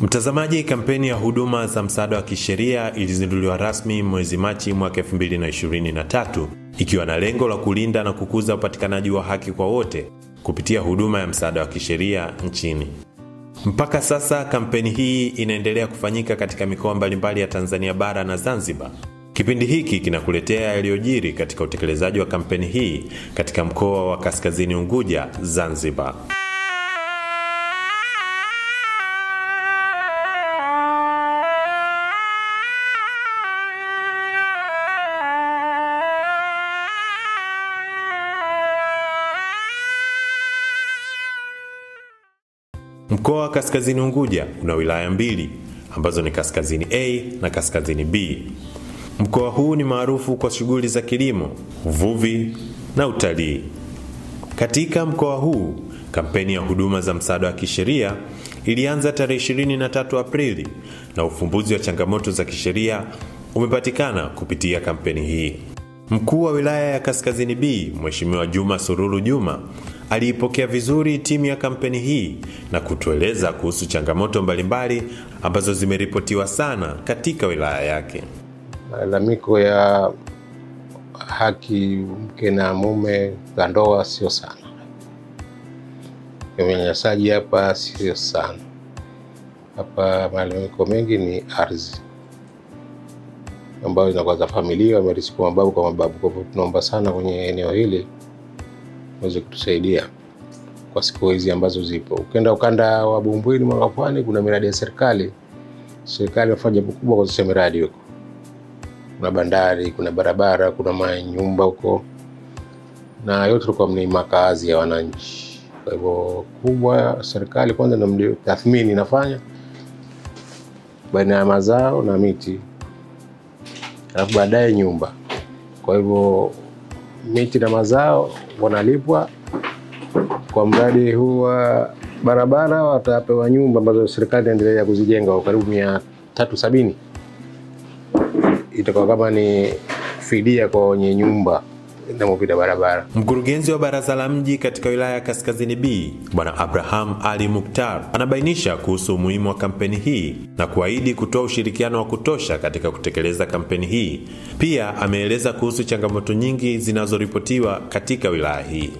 Mtazamaji, kampeni ya huduma za msaada wa kisheria ilizinduliwa rasmi mwezi Machi mwaka 2023 ikiwa na lengo la kulinda na kukuza upatikanaji wa haki kwa wote kupitia huduma ya msaada wa kisheria nchini. Mpaka sasa kampeni hii inaendelea kufanyika katika mikoa mbalimbali ya Tanzania bara na Zanzibar. Kipindi hiki kinakuletea yaliyojiri katika utekelezaji wa kampeni hii katika mkoa wa Kaskazini Unguja, Zanzibar. Mkoa wa Kaskazini Unguja una wilaya mbili ambazo ni Kaskazini A na Kaskazini B. Mkoa huu ni maarufu kwa shughuli za kilimo, uvuvi na utalii. Katika mkoa huu, kampeni ya huduma za msaada wa kisheria ilianza tarehe 23 Aprili na ufumbuzi wa changamoto za kisheria umepatikana kupitia kampeni hii. Mkuu wa wilaya ya Kaskazini B, Mheshimiwa Juma Sururu Juma, aliipokea vizuri timu ya kampeni hii na kutueleza kuhusu changamoto mbalimbali ambazo zimeripotiwa sana katika wilaya yake. Malalamiko ya haki mke na mume za ndoa sio sana. Unyanyasaji hapa sio sana. Hapa malalamiko mengi ni ardhi ambayo inakuwa za familia wamerisi kwa mababu. Kwa hivyo tunaomba sana kwenye eneo hili waweze kutusaidia kwa siku hizi ambazo zipo. Ukienda ukanda wa Bumbwini mwa Pwani kuna miradi ya serikali. Serikali inafanya jambo kubwa kwa sisi miradi huko. Kuna bandari, kuna barabara, kuna manyumba huko. Na yote tulikuwa ni makazi ya wananchi. Kwa hivyo kubwa serikali kwanza ndio tathmini inafanya baina ya mazao na miti. Alafu baadaye nyumba. Kwa hivyo miti na mazao wanalipwa kwa mradi huu wa barabara, watapewa nyumba ambazo serikali inaendelea kuzijenga kwa karibu 370. Itakuwa kama ni fidia kwa wenye nyumba na mpita barabara. Mkurugenzi wa baraza la mji katika wilaya ya Kaskazini B, Bwana Abraham Ali Mukhtar, anabainisha kuhusu umuhimu wa kampeni hii na kuahidi kutoa ushirikiano wa kutosha katika kutekeleza kampeni hii. Pia ameeleza kuhusu changamoto nyingi zinazoripotiwa katika wilaya hii.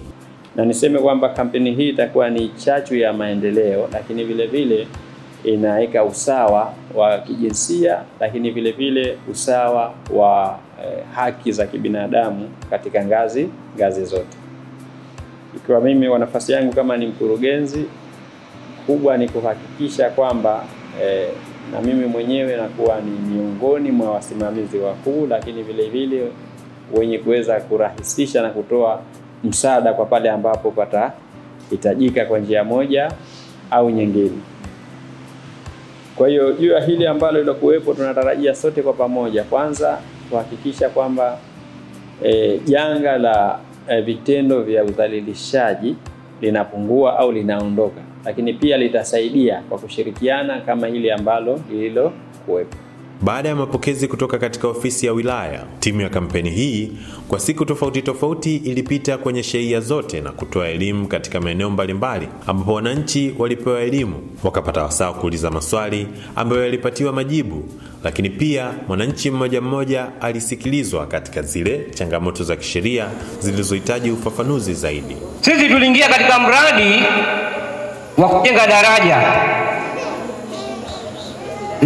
Na niseme kwamba kampeni hii itakuwa ni chachu ya maendeleo, lakini vile vile inaweka usawa wa kijinsia, lakini vile vile usawa wa haki za kibinadamu katika ngazi zote. Ikiwa mimi wa nafasi yangu kama ni mkurugenzi, kubwa ni kuhakikisha kwamba na mimi mwenyewe nakuwa ni miongoni mwa wasimamizi wakuu, lakini vile vile wenye kuweza kurahisisha na kutoa msaada kwa pale ambapo patahitajika kwa njia moja au nyingine. Kwa hiyo juu ya hili ambalo lilokuwepo, tunatarajia sote kwa pamoja kwanza kuhakikisha kwamba janga la vitendo vya udhalilishaji linapungua au linaondoka, lakini pia litasaidia kwa kushirikiana kama hili ambalo lililokuwepo. Baada ya mapokezi kutoka katika ofisi ya wilaya, timu ya kampeni hii kwa siku tofauti ilipita kwenye shehia zote na kutoa elimu katika maeneo mbalimbali ambapo wananchi walipewa elimu, wakapata wasaa kuuliza maswali ambayo yalipatiwa majibu, lakini pia mwananchi mmoja alisikilizwa katika zile changamoto za kisheria zilizohitaji ufafanuzi zaidi. Sisi tuliingia katika mradi wa kujenga daraja,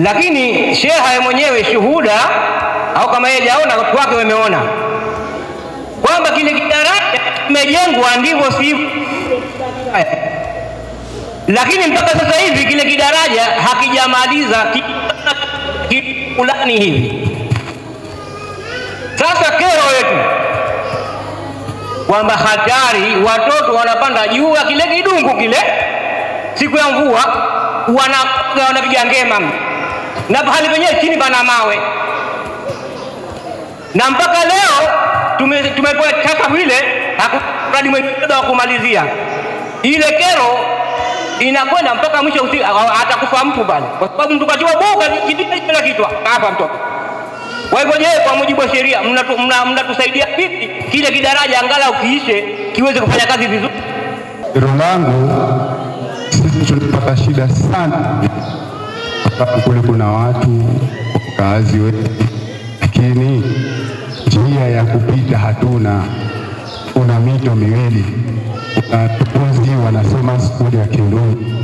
lakini sheha mwenyewe shuhuda au kama yeye hajaona watu wake wameona kwamba kile daraja kimejengwa ndivyo sivyo, lakini mpaka sasa hivi kile daraja hakijamaliza fulani hivi. Sasa kero yetu kwamba hatari, watoto wanapanda juu ya kile kidungu kile siku ya mvua wanapiga ngema, na pahali penyewe chini pana mawe, na mpaka leo tumepewa chaka vile hakuna mwingine wa kumalizia. Ile kero inakwenda mpaka mwisho, atakufa mtu pale kwa sababu mtu katiwa boga kila kitu hapa mtoto. Kwa hivyo je, kwa mujibu wa sheria mnatusaidia vipi kile kidaraja angalau kiishe kiweze kufanya kazi vizuri? Kero langu sisi tulipata shida sana sababu kule kuna watu wakazi wengi, lakini njia ya kupita hatuna. Kuna mito miwili, kuna Tukuzi wanasema skuli ya Kiruni,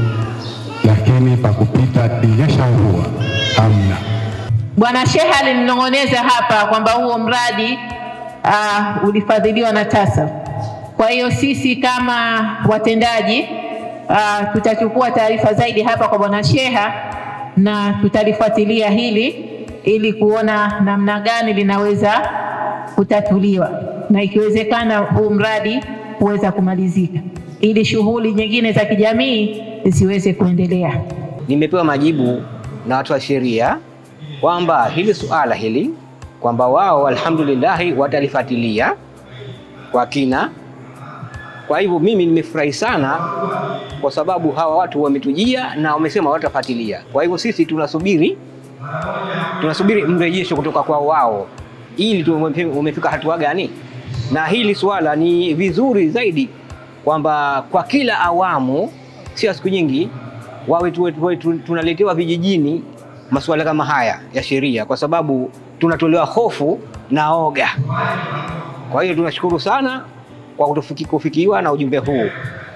lakini pa kupita dirisha huwa hamna. Bwana Sheha alinong'oneza hapa kwamba huo mradi ulifadhiliwa na TASAF. Kwa hiyo sisi kama watendaji tutachukua taarifa zaidi hapa kwa Bwana Sheha na tutalifuatilia hili ili kuona namna gani linaweza kutatuliwa na ikiwezekana huu mradi uweza kumalizika ili shughuli nyingine za kijamii zisiweze kuendelea. Nimepewa majibu na watu wa sheria kwamba hili suala hili kwamba wao alhamdulillah watalifuatilia kwa kina. Kwa hivyo mimi nimefurahi sana kwa sababu hawa watu wametujia na wamesema watafuatilia. Kwa hivyo sisi tunasubiri mrejesho kutoka kwa wao ili umefika hatua gani. Na hili swala ni vizuri zaidi kwamba kwa kila awamu, sio siku nyingi, wawe tunaletewa vijijini masuala kama haya ya sheria, kwa sababu tunatolewa hofu na oga. Kwa hiyo tunashukuru sana kwa kufikiwa na ujumbe huu.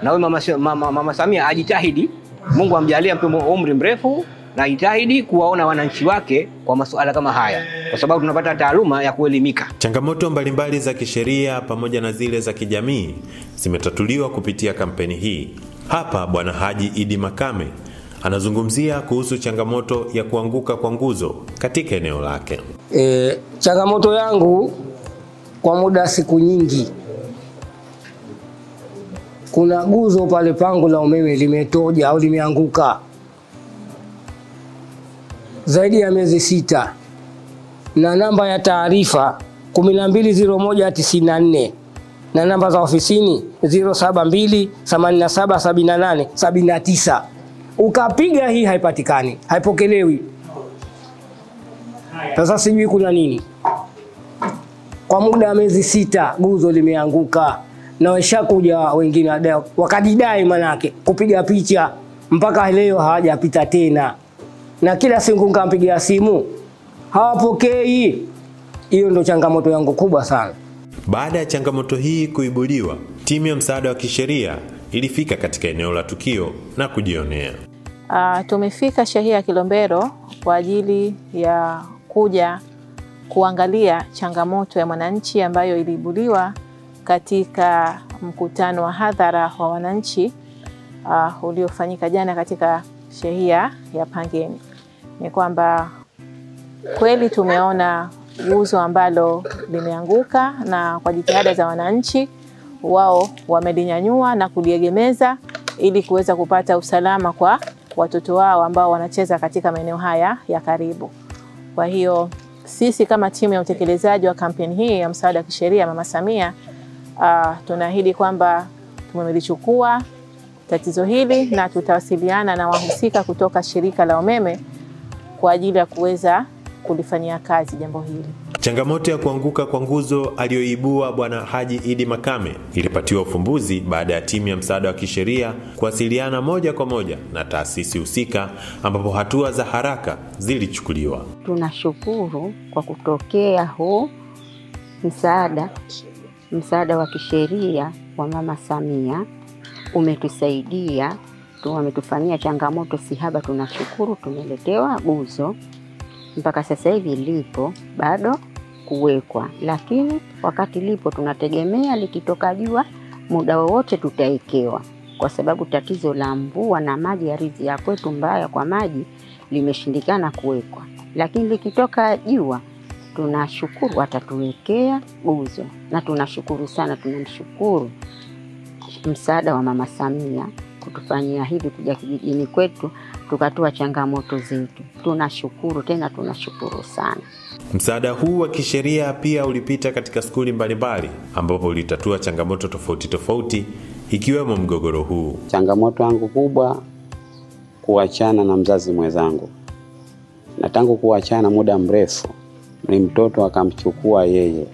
Na wewe mama Samia ajitahidi, Mungu amjalie mpe umri mrefu, na ajitahidi kuwaona wananchi wake kwa masuala kama haya, kwa sababu tunapata taaluma ya kuelimika. Changamoto mbalimbali za kisheria pamoja na zile za kijamii zimetatuliwa kupitia kampeni hii. Hapa Bwana Haji Idi Makame anazungumzia kuhusu changamoto ya kuanguka kwa nguzo katika eneo lake. Changamoto yangu kwa muda siku nyingi, kuna nguzo pale pango la umeme limetoja au limeanguka zaidi ya miezi 6, na namba ya taarifa 1201994 na namba za ofisini 072877879. Ukapiga hii haipatikani, haipokelewi. Sasa sijui kuna nini. Kwa muda wa miezi 6 nguzo limeanguka, na washakuja wengine wakadidai manake kupiga picha, mpaka leo hawajapita tena. Na kila siku nikampigia simu hawapokei. Hiyo ndio changamoto yangu kubwa sana. Baada ya changamoto hii kuibuliwa, timu ya msaada wa kisheria ilifika katika eneo la tukio na kujionea. Tumefika shehia Kilombero kwa ajili ya kuja kuangalia changamoto ya mwananchi ambayo iliibuliwa katika mkutano wa hadhara wa wananchi uliofanyika jana katika shehia ya Pangeni. Ni kwamba kweli tumeona nguzo ambalo limeanguka, na kwa jitihada za wananchi wao wamelinyanyua na kuliegemeza ili kuweza kupata usalama kwa watoto wao ambao wanacheza katika maeneo haya ya karibu. Kwa hiyo sisi kama timu ya utekelezaji wa kampeni hii ya msaada wa kisheria Mama Samia tunaahidi kwamba tumelichukua tatizo hili na tutawasiliana na wahusika kutoka shirika la umeme kwa ajili ya kuweza kulifanyia kazi jambo hili. Changamoto ya kuanguka kwa nguzo aliyoibua Bwana Haji Idi Makame ilipatiwa ufumbuzi baada ya timu ya msaada wa kisheria kuwasiliana moja kwa moja na taasisi husika, ambapo hatua za haraka zilichukuliwa. Tunashukuru kwa kutokea huu msaada wa kisheria wa Mama Samia. Umetusaidia, wametufanyia changamoto sihaba. Tunashukuru, tumeletewa nguzo mpaka sasa hivi lipo bado kuwekwa, lakini wakati lipo tunategemea likitoka jua muda wowote tutaekewa, kwa sababu tatizo la mvua na maji ya ardhi ya kwetu mbaya kwa maji limeshindikana kuwekwa. Lakini likitoka jua tunashukuru watatuwekea nguzo, na tunashukuru sana. Tunamshukuru msaada wa Mama Samia kutufanyia hivi, kuja kijijini kwetu tukatoa changamoto zetu. Tunashukuru, tena tunashukuru sana. Msaada huu wa kisheria pia ulipita katika skuli mbalimbali, ambapo ulitatua changamoto tofauti ikiwemo mgogoro huu. Changamoto yangu kubwa kuachana na mzazi mwenzangu, na tangu kuachana muda mrefu ni mtoto akamchukua yeye,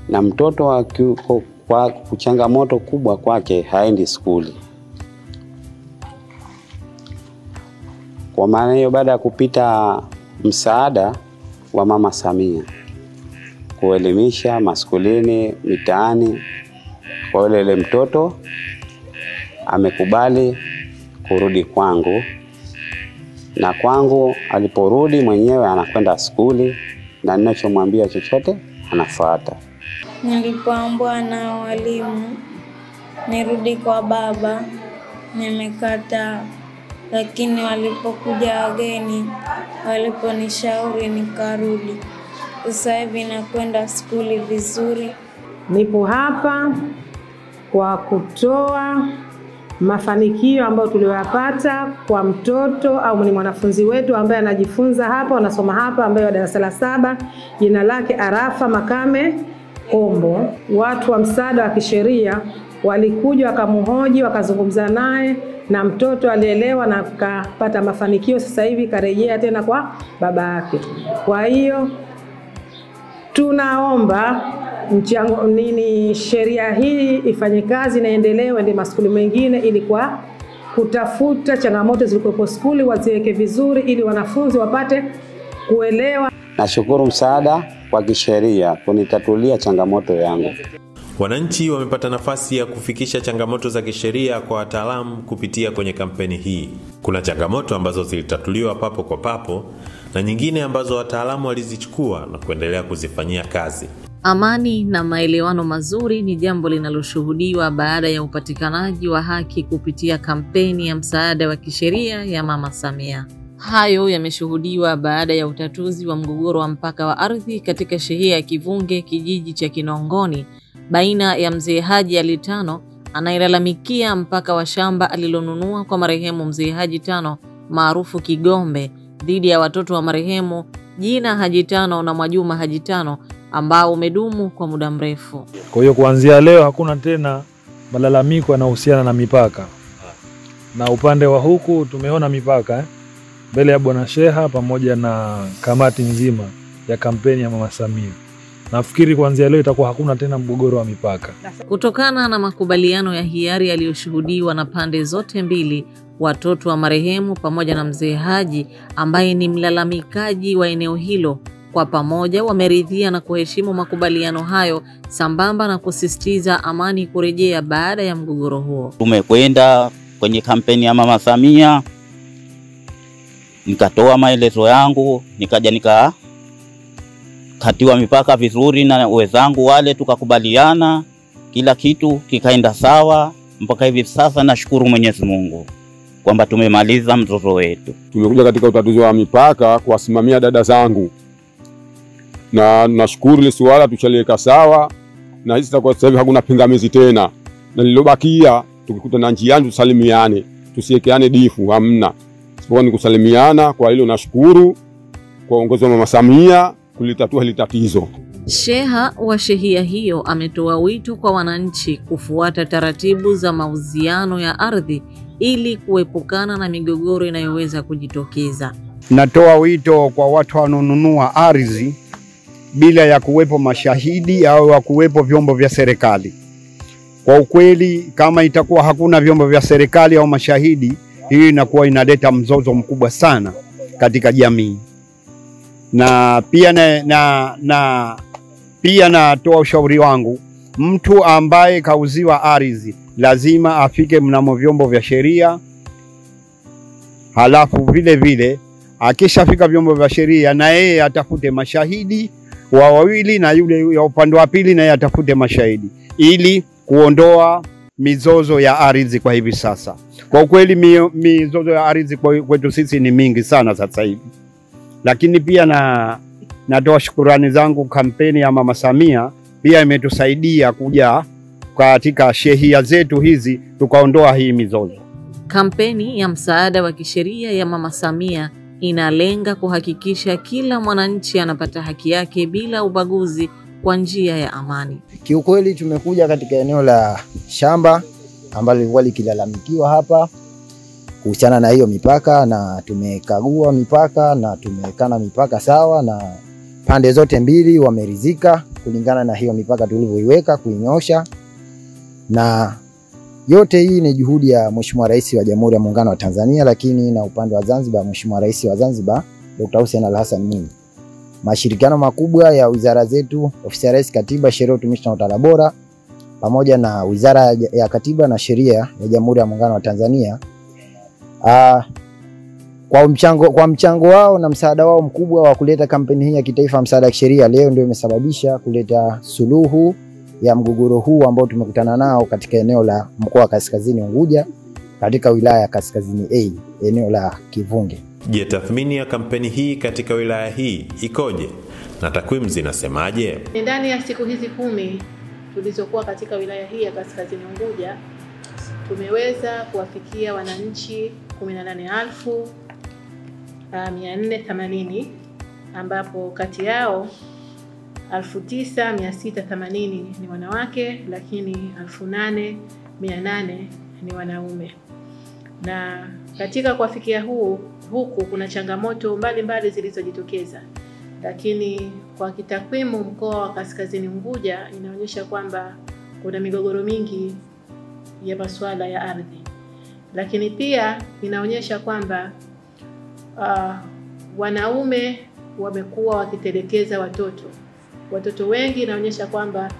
na mtoto kwa changamoto kubwa kwake haendi skuli. Kwa maana hiyo, baada ya kupita msaada wa Mama Samia kuelimisha maskulini, mitaani, kwa yule mtoto amekubali kurudi kwangu, na kwangu aliporudi mwenyewe anakwenda skuli na ninachomwambia chochote anafuata. Nilipoambiwa na walimu nirudi kwa baba, nimekataa, lakini walipokuja wageni waliponishauri nikarudi. Sasa hivi nakwenda skuli vizuri. Nipo hapa kwa kutoa mafanikio ambayo tuliyopata kwa mtoto au ni mwanafunzi wetu ambaye anajifunza hapa, anasoma hapa, ambaye wa darasa la 7, jina lake Arafa Makame Kombo. Watu wa msaada wa kisheria walikuja wakamhoji, wakazungumza naye, na mtoto alielewa na akapata mafanikio. Sasa hivi karejea tena kwa baba yake. Kwa hiyo tunaomba sheria hii ifanye kazi na endelewe ndio maskuli mengine, ili kwa kutafuta changamoto zilizokuwa skuli waziweke vizuri ili wanafunzi wapate kuelewa. Nashukuru msaada wa kisheria kunitatulia changamoto yangu. Wananchi wamepata nafasi ya kufikisha changamoto za kisheria kwa wataalamu kupitia kwenye kampeni hii. Kuna changamoto ambazo zilitatuliwa papo kwa papo na nyingine ambazo wataalamu walizichukua na kuendelea kuzifanyia kazi. Amani na maelewano mazuri ni jambo linaloshuhudiwa baada ya upatikanaji wa haki kupitia kampeni ya msaada wa kisheria ya Mama Samia. Hayo yameshuhudiwa baada ya utatuzi wa mgogoro wa mpaka wa ardhi katika shehia ya Kivunge, kijiji cha Kinongoni, baina ya Mzee Haji Ali Tano anayelalamikia mpaka wa shamba alilonunua kwa marehemu Mzee Haji Tano maarufu Kigombe dhidi ya watoto wa marehemu Jina Haji Tano na Mwajuma Haji Tano ambao umedumu kwa muda mrefu. Kwa hiyo kuanzia leo hakuna tena malalamiko yanayohusiana na mipaka. Na upande wa huku tumeona mipaka mbele ya Bwana Sheha pamoja na kamati nzima ya kampeni ya Mama Samia. Nafikiri kuanzia leo itakuwa hakuna tena mgogoro wa mipaka. Kutokana na makubaliano ya hiari yaliyoshuhudiwa na pande zote mbili, watoto wa marehemu pamoja na Mzee Haji ambaye ni mlalamikaji wa eneo hilo, kwa pamoja wameridhia na kuheshimu makubaliano hayo, sambamba na kusisitiza amani kurejea baada ya mgogoro huo. Tumekwenda kwenye kampeni ya Mama Samia, nikatoa maelezo yangu, nikaja nikakatiwa mipaka vizuri na wenzangu wale, tukakubaliana, kila kitu kikaenda sawa. Mpaka hivi sasa nashukuru Mwenyezi Mungu kwamba tumemaliza mzozo wetu. Tumekuja katika utatuzi wa mipaka kuwasimamia dada zangu, na nashukuru ile swala tushaliweka sawa, na hizi kwa sasa hivi hakuna pingamizi tena. Na lilobakia tukikuta na njiani tusalimiane, tusiekeane difu, hamna. Sipokuwa ni kusalimiana. Kwa hilo nashukuru kwa uongozi wa Mama Samia kulitatua hili tatizo. Sheha wa shehia hiyo ametoa wito kwa wananchi kufuata taratibu za mauziano ya ardhi ili kuepukana na migogoro inayoweza kujitokeza. Natoa wito kwa watu wanaonunua ardhi bila ya kuwepo mashahidi au kuwepo vyombo vya serikali. Kwa ukweli, kama itakuwa hakuna vyombo vya serikali au mashahidi, hii inakuwa inaleta mzozo mkubwa sana katika jamii. Na pia natoa ushauri wangu, mtu ambaye kauziwa ardhi lazima afike mnamo vyombo vya sheria. Halafu vile vile akishafika vyombo vya sheria, na yeye atafute mashahidi wa wawili, na yule ya upande wa pili na yeye atafute mashahidi, ili kuondoa mizozo ya ardhi kwa hivi sasa. Kwa kweli mizozo ya ardhi kwetu sisi ni mingi sana sasa hivi. Lakini pia natoa shukrani zangu, kampeni ya Mama Samia pia imetusaidia kuja katika shehia zetu hizi tukaondoa hii mizozo. Kampeni ya msaada wa kisheria ya Mama Samia inalenga kuhakikisha kila mwananchi anapata haki yake bila ubaguzi kwa njia ya amani. Kiukweli tumekuja katika eneo la shamba ambalo lilikuwa likilalamikiwa hapa kuhusiana na hiyo mipaka, na tumekagua mipaka na tumekana mipaka sawa, na pande zote mbili wameridhika kulingana na hiyo mipaka tulivyoiweka kuinyosha. Na Yote hii ni juhudi ya Mheshimiwa Rais wa Jamhuri ya Muungano wa Tanzania, lakini na upande wa Zanzibar, Mheshimiwa Rais wa Zanzibar Dr. Hussein Ali Hassan Mwinyi. Mashirikiano makubwa ya wizara zetu, Ofisi ya Rais, Katiba, Sheria, Utumishi na Utawala Bora, pamoja na Wizara ya Katiba na Sheria ya Jamhuri ya Muungano wa Tanzania. Kwa mchango wao na msaada wao mkubwa wa kuleta kampeni hii ya kitaifa msaada wa kisheria, leo ndio imesababisha kuleta suluhu ya mgogoro huu ambao tumekutana nao katika eneo la mkoa wa Kaskazini Unguja, katika wilaya ya Kaskazini A, eneo la Kivunge. Je, tathmini ya kampeni hii katika wilaya hii ikoje na takwimu zinasemaje? Ndani ya siku hizi 10 tulizokuwa katika wilaya hii ya Kaskazini Unguja, tumeweza kuwafikia wananchi 18,480 ambapo kati yao 9,680 ni wanawake, lakini 8,800 ni wanaume. Na katika kuwafikia huku kuna changamoto mbalimbali zilizojitokeza, lakini kwa kitakwimu mkoa wa Kaskazini Unguja inaonyesha kwamba kuna migogoro mingi ya masuala ya ardhi, lakini pia inaonyesha kwamba wanaume wamekuwa wakitelekeza watoto wengi. Inaonyesha kwamba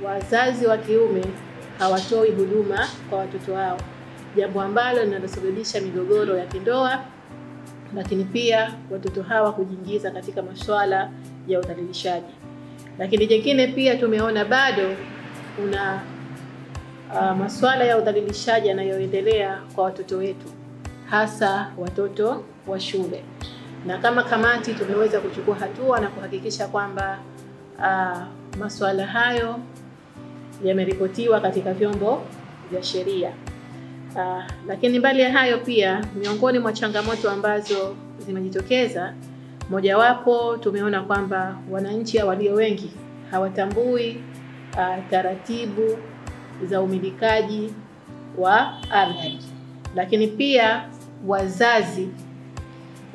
wazazi wa kiume hawatoi huduma kwa watoto wao, jambo ambalo linasababisha migogoro ya kindoa, lakini pia watoto hawa kujiingiza katika masuala ya udhalilishaji. Lakini jingine pia tumeona bado kuna masuala ya udhalilishaji yanayoendelea kwa watoto wetu, hasa watoto wa shule. Na kama kamati tumeweza kuchukua hatua na kuhakikisha kwamba masuala hayo yameripotiwa katika vyombo vya sheria. Lakini mbali ya hayo pia, miongoni mwa changamoto ambazo zimejitokeza, mojawapo tumeona kwamba wananchi walio wengi hawatambui taratibu za umilikaji wa ardhi. Lakini pia wazazi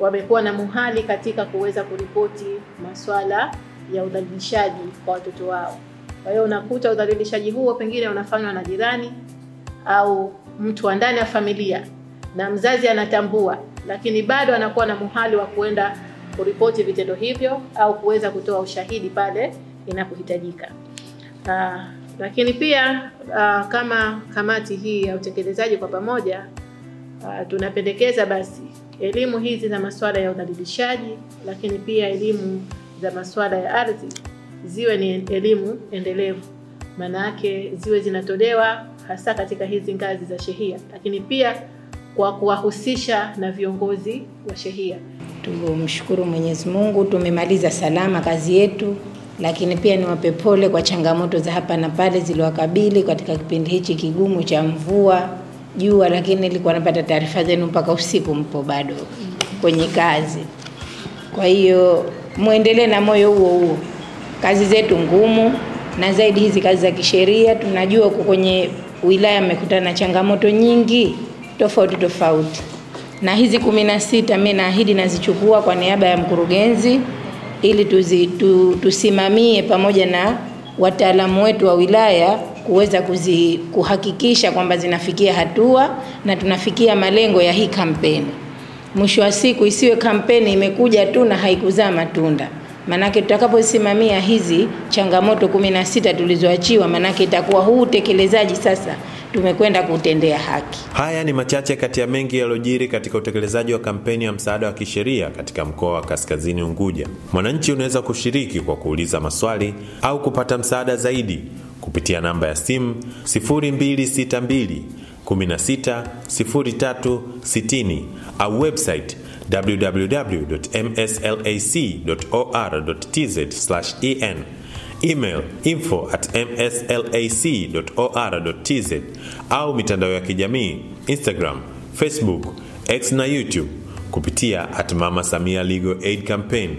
wamekuwa na muhali katika kuweza kuripoti masuala ya udhalilishaji kwa watoto wao. Kwa hiyo unakuta udhalilishaji huo pengine unafanywa na jirani au mtu wa ndani ya familia, na mzazi anatambua, lakini bado anakuwa na muhali wa kuenda kuripoti vitendo hivyo au kuweza kutoa ushahidi pale inapohitajika. Lakini pia kama kamati hii ya utekelezaji kwa pamoja, tunapendekeza basi elimu hizi za masuala ya udhalilishaji, lakini pia elimu za masuala ya ardhi ziwe ni elimu endelevu. Maana yake ziwe zinatolewa hasa katika hizi ngazi za shehia, lakini pia kwa kuwahusisha na viongozi wa shehia. Tumshukuru Mwenyezi Mungu, tumemaliza salama kazi yetu, lakini pia niwape pole kwa changamoto za hapa na pale ziliwakabili katika kipindi hichi kigumu cha mvua, jua, lakini nilikuwa napata taarifa zenu mpaka usiku mpo bado kwenye kazi. Kwa hiyo muendelee na moyo huo. Kazi zetu ngumu, na zaidi hizi kazi za kisheria. Tunajua kwenye wilaya mmekutana na changamoto nyingi tofauti, na hizi 16 mimi naahidi nazichukua kwa niaba ya mkurugenzi ili tusimamie pamoja na wataalamu wetu wa wilaya kuweza kuhakikisha kwamba zinafikia hatua na tunafikia malengo ya hii kampeni. Mwisho wa siku isiwe kampeni imekuja tu na haikuzaa matunda. Manake tutakaposimamia hizi changamoto 16 tulizoachiwa, manake itakuwa huu utekelezaji sasa tumekwenda kutendea haki. Haya ni machache kati ya mengi yaliyojiri katika utekelezaji wa kampeni ya msaada wa kisheria katika mkoa wa Kaskazini Unguja. Mwananchi unaweza kushiriki kwa kuuliza maswali au kupata msaada zaidi kupitia namba ya simu 0262 16 03 60 au website www.mslac.or.tz/en, email info@mslac.or.tz au mitandao ya kijamii Instagram, Facebook, X na YouTube kupitia @Mama Samia Legal Aid Campaign.